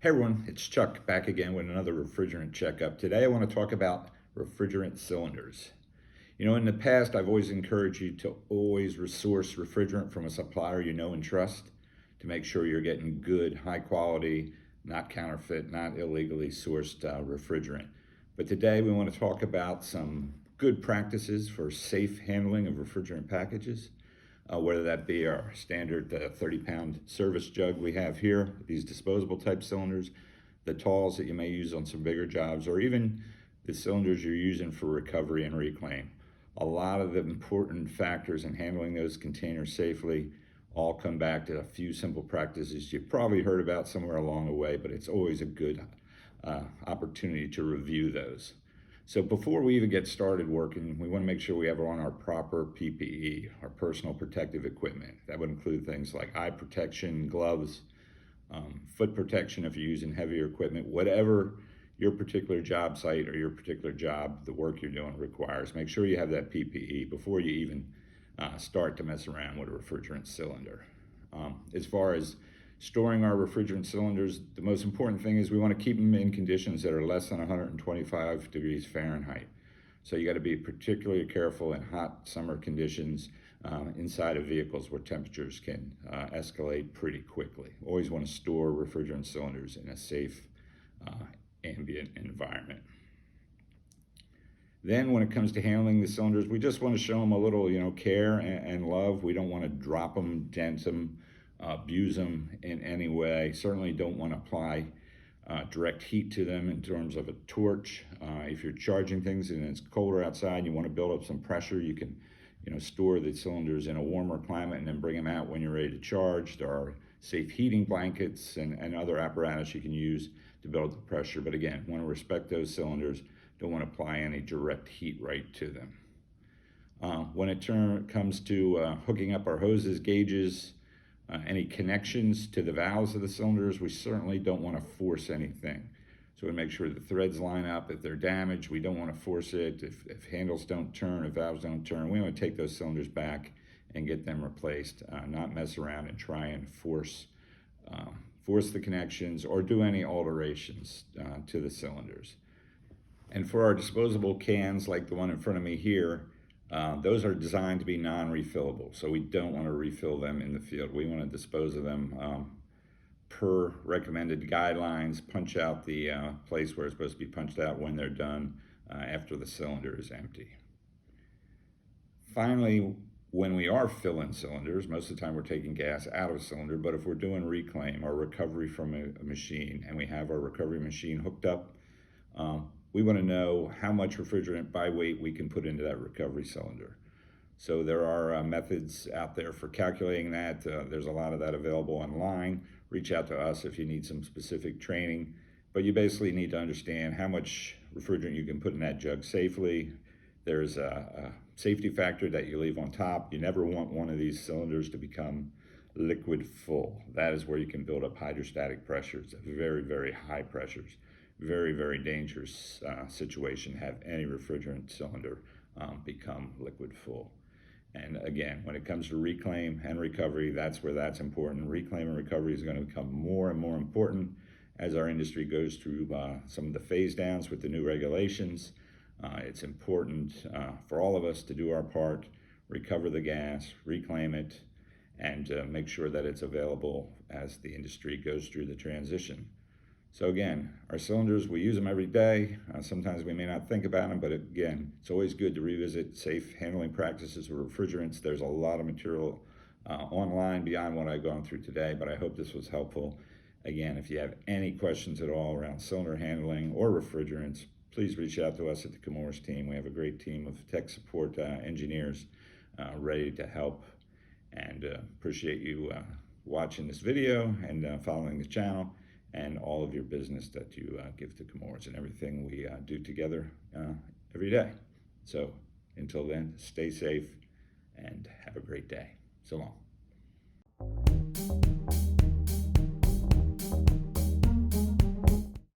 Hey everyone, it's Chuck back again with another refrigerant checkup. Today I want to talk about refrigerant cylinders. In the past I've always encouraged you to always source refrigerant from a supplier you know and trust to make sure you're getting good, high quality, not counterfeit, not illegally sourced refrigerant. But today we want to talk about some good practices for safe handling of refrigerant packages. Whether that be our standard 30-pound service jug we have here, these disposable type cylinders, the talls that you may use on some bigger jobs, or even the cylinders you're using for recovery and reclaim. A lot of the important factors in handling those containers safely all come back to a few simple practices you've probably heard about somewhere along the way, but it's always a good opportunity to review those. So before we even get started working, we want to make sure we have on our proper PPE, our personal protective equipment. That would include things like eye protection, gloves, foot protection if you're using heavier equipment, whatever your particular job site or your particular job, the work you're doing requires. Make sure you have that PPE before you even start to mess around with a refrigerant cylinder. As far as storing our refrigerant cylinders, the most important thing is we want to keep them in conditions that are less than 125 degrees Fahrenheit. So you got to be particularly careful in hot summer conditions inside of vehicles where temperatures can escalate pretty quickly. Always want to store refrigerant cylinders in a safe ambient environment. Then when it comes to handling the cylinders, we just want to show them a little, care and love. We don't want to drop them, dent them, abuse them in any way. Certainly don't want to apply direct heat to them in terms of a torch. If you're charging things and it's colder outside and you want to build up some pressure, you can store the cylinders in a warmer climate and then bring them out when you're ready to charge. There are safe heating blankets and other apparatus you can use to build the pressure. But again, want to respect those cylinders. Don't want to apply any direct heat right to them. When it comes to hooking up our hoses, gauges, any connections to the valves of the cylinders, we certainly don't want to force anything. So we make sure the threads line up. If they're damaged, we don't want to force it. If handles don't turn, if valves don't turn, we want to take those cylinders back and get them replaced, not mess around and try and force the connections or do any alterations to the cylinders. And for our disposable cans, like the one in front of me here, those are designed to be non-refillable, so we don't want to refill them in the field. We want to dispose of them per recommended guidelines, punch out the place where it's supposed to be punched out when they're done after the cylinder is empty. Finally, when we are filling cylinders, most of the time we're taking gas out of a cylinder, but if we're doing reclaim or recovery from a machine and we have our recovery machine hooked up, we want to know how much refrigerant by weight we can put into that recovery cylinder. So there are methods out there for calculating that. There's a lot of that available online. Reach out to us if you need some specific training. But you basically need to understand how much refrigerant you can put in that jug safely. There's a safety factor that you leave on top. You never want one of these cylinders to become liquid full. That is where you can build up hydrostatic pressures, very, very high pressures. Very, very dangerous situation, have any refrigerant cylinder become liquid full. And again, when it comes to reclaim and recovery, that's where that's important. Reclaim and recovery is going to become more and more important as our industry goes through some of the phase downs with the new regulations. It's important for all of us to do our part, recover the gas, reclaim it, and make sure that it's available as the industry goes through the transition. So again, our cylinders, we use them every day. Sometimes we may not think about them, but again, it's always good to revisit safe handling practices with refrigerants. There's a lot of material online beyond what I've gone through today, but I hope this was helpful. Again, if you have any questions at all around cylinder handling or refrigerants, please reach out to us at the Chemours team. We have a great team of tech support engineers ready to help, and appreciate you watching this video and following the channel, and all of your business that you give to Chemours and everything we do together every day. So until then, stay safe and have a great day. So long.